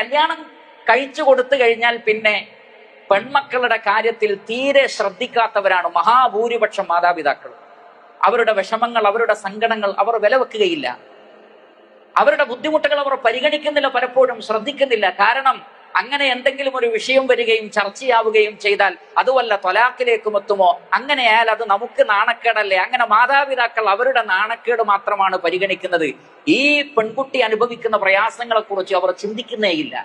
കല്യാണം കഴിച്ചു കൊടുത്തു കഴിഞ്ഞാൽ പിന്നെ പെൺമക്കളുടെ കാര്യത്തിൽ തീരെ ശ്രദ്ധിക്കാത്തവരാണ് മഹാഭൂരിപക്ഷം മാതാപിതാക്കൾ. അവരുടെ വിഷമങ്ങൾ, അവരുടെ സങ്കടങ്ങൾ അവർ വിലവെക്കുകയില്ല. അവരുടെ ബുദ്ധിമുട്ടുകൾ അവർ പരിഗണിക്കുന്നില്ല, പലപ്പോഴും ശ്രദ്ധിക്കുന്നില്ല. കാരണം അങ്ങനെ എന്തെങ്കിലും ഒരു വിഷയം വരികയും ചർച്ചയാവുകയും ചെയ്താൽ അതുവല്ല ത്വലാഖിലേക്കും എത്തുമോ, അങ്ങനെയായാൽ അത് നമുക്ക് നാണക്കേടല്ലേ. അങ്ങനെ മാതാപിതാക്കൾ അവരുടെ നാണക്കേട് മാത്രമാണ് പരിഗണിക്കുന്നത്. ഈ പെൺകുട്ടി അനുഭവിക്കുന്ന പ്രയാസങ്ങളെ കുറിച്ച് അവർ ചിന്തിക്കുന്നേയില്ല.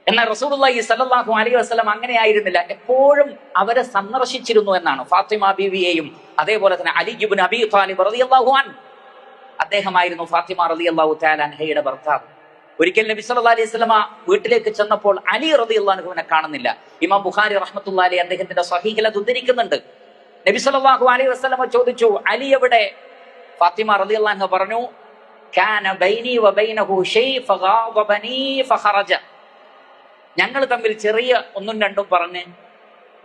എന്നാൽ റസൂലുള്ളാഹി സ്വല്ലല്ലാഹു അലൈഹി വസല്ലം അങ്ങനെയായിരുന്നില്ല. എപ്പോഴും അവരെ സന്ദർശിച്ചിരുന്നു എന്നാണ്. ഫാത്തിമ ബീവിയെയും അതേപോലെ തന്നെ അലി ഇബ്നു അബീ ത്വാലിബ് റളിയല്ലാഹു അൻഹു, അദ്ദേഹമായിരുന്നു ഫാത്തിമ റളിയല്ലാഹു തആല അൻഹയുടെ ഭർത്താവ്. ഒരിക്കൽ നബി സല്ലല്ലാഹു അലൈഹി വസല്ലമ വീട്ടിലേക്ക് ചെന്നപ്പോൾ അലി റളിയല്ലാഹു അൻഹുവിനെ കാണുന്നില്ല. ഇമാം ബുഖാരി റഹ്മത്തുള്ളാഹി അലൈഹി അദ്ദേഹത്തിന്റെ സ്വഹീഹിൽ അത് ഉദ്ധരിക്കുന്നുണ്ട്. നബി സല്ലല്ലാഹു അലൈഹി വസല്ലമ ചോദിച്ചു, അലി എവിടെ? ഫാത്തിമ റളിയല്ലാഹു അൻഹ പറഞ്ഞു, കാന ബൈനി വബൈനഹു ഷൈ ഫഗാദബനി ഫഖറജ. ഞങ്ങൾ തമ്മിൽ ചെറിയ ഒന്നും രണ്ടും പറഞ്ഞ്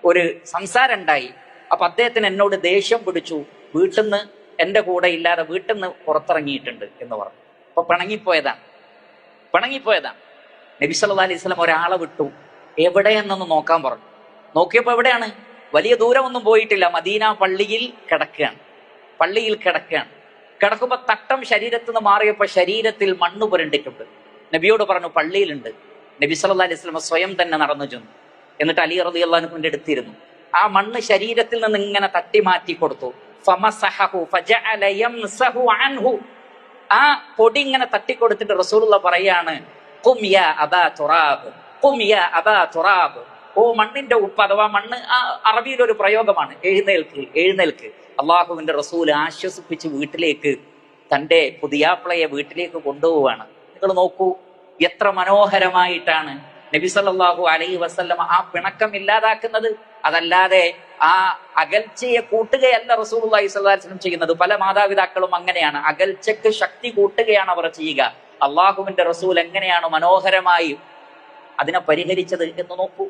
ഒരു സംസാരം ഉണ്ടായി. അപ്പൊ അദ്ദേഹത്തിന് എന്നോട് ദേഷ്യം പിടിച്ചു, വീട്ടിൽ നിന്ന് എന്റെ കൂടെ ഇല്ലാതെ വീട്ടിൽ നിന്ന് പുറത്തിറങ്ങിയിട്ടുണ്ട് എന്ന് പറഞ്ഞു. അപ്പൊ പിണങ്ങിപ്പോയതാണ്. നബി സല്ലല്ലാഹു അലൈഹി വസല്ലം ഒരാളെ വിട്ടു, എവിടെയെന്നൊന്ന് നോക്കാൻ പറഞ്ഞു. നോക്കിയപ്പോ എവിടെയാണ്? വലിയ ദൂരമൊന്നും പോയിട്ടില്ല. മദീന പള്ളിയിൽ കിടക്കുകയാണ്. കിടക്കുമ്പോ തട്ടം ശരീരത്തിൽ നിന്ന് മാറിയപ്പോ ശരീരത്തിൽ മണ്ണ് പുരണ്ടിട്ടുണ്ട്. നബിയോട് പറഞ്ഞു, പള്ളിയിലുണ്ട്. നബി സല്ലല്ലാഹു അലൈഹി വസല്ലം സ്വയം തന്നെ നടന്നു ചെന്നു. എന്നിട്ട് അലി റളിയല്ലാഹു അൻഹുവിന്റെ അടുത്തിരുന്നു. ആ മണ്ണ് ശരീരത്തിൽ നിന്ന് ഇങ്ങനെ തട്ടി മാറ്റി കൊടുത്തു. ഫമസഹു ഫജഅല യംസഹു അൻഹു. ആ പൊടി ഇങ്ങനെ തട്ടിക്കൊടുത്തിട്ട് റസൂലുള്ളാഹി പറയാണ്, ഖും യാ അബാ തുറാബ്, ഖും യാ അബാ തുറാബ്. ഓ മണ്ണിന്റെ ഉപ്പ്, അഥവാ മണ്ണ് അറബിയിൽ ഒരു പ്രയോഗമാണ്, എഴുന്നേൽക്ക്. അള്ളാഹുവിന്റെ റസൂൽ ആശ്വസിപ്പിച്ച് വീട്ടിലേക്ക്, തന്റെ പുതിയാപ്ലയെ വീട്ടിലേക്ക് കൊണ്ടുപോവാണ്. നിങ്ങൾ നോക്കൂ, എത്ര മനോഹരമായിട്ടാണ് നബി സല്ലല്ലാഹു അലൈഹി വസല്ലം ആ പിണക്കം ഇല്ലാതാക്കുന്നത്. അതല്ലാതെ ആ അകൽച്ചയെ കൂട്ടുകയല്ല റസൂലുള്ളാഹി സ്വല്ലല്ലാഹു അലൈഹി വസല്ലം ചെയ്യുന്നത്. പല മാതാപിതാക്കളും അങ്ങനെയാണ്, അകൽച്ചക്ക് ശക്തി കൂട്ടുകയാണ് അവർ ചെയ്യുക. അള്ളാഹുവിന്റെ റസൂൽ എങ്ങനെയാണ് മനോഹരമായി അതിനെ പരിഹരിച്ചത് എന്ന് നോക്കൂ.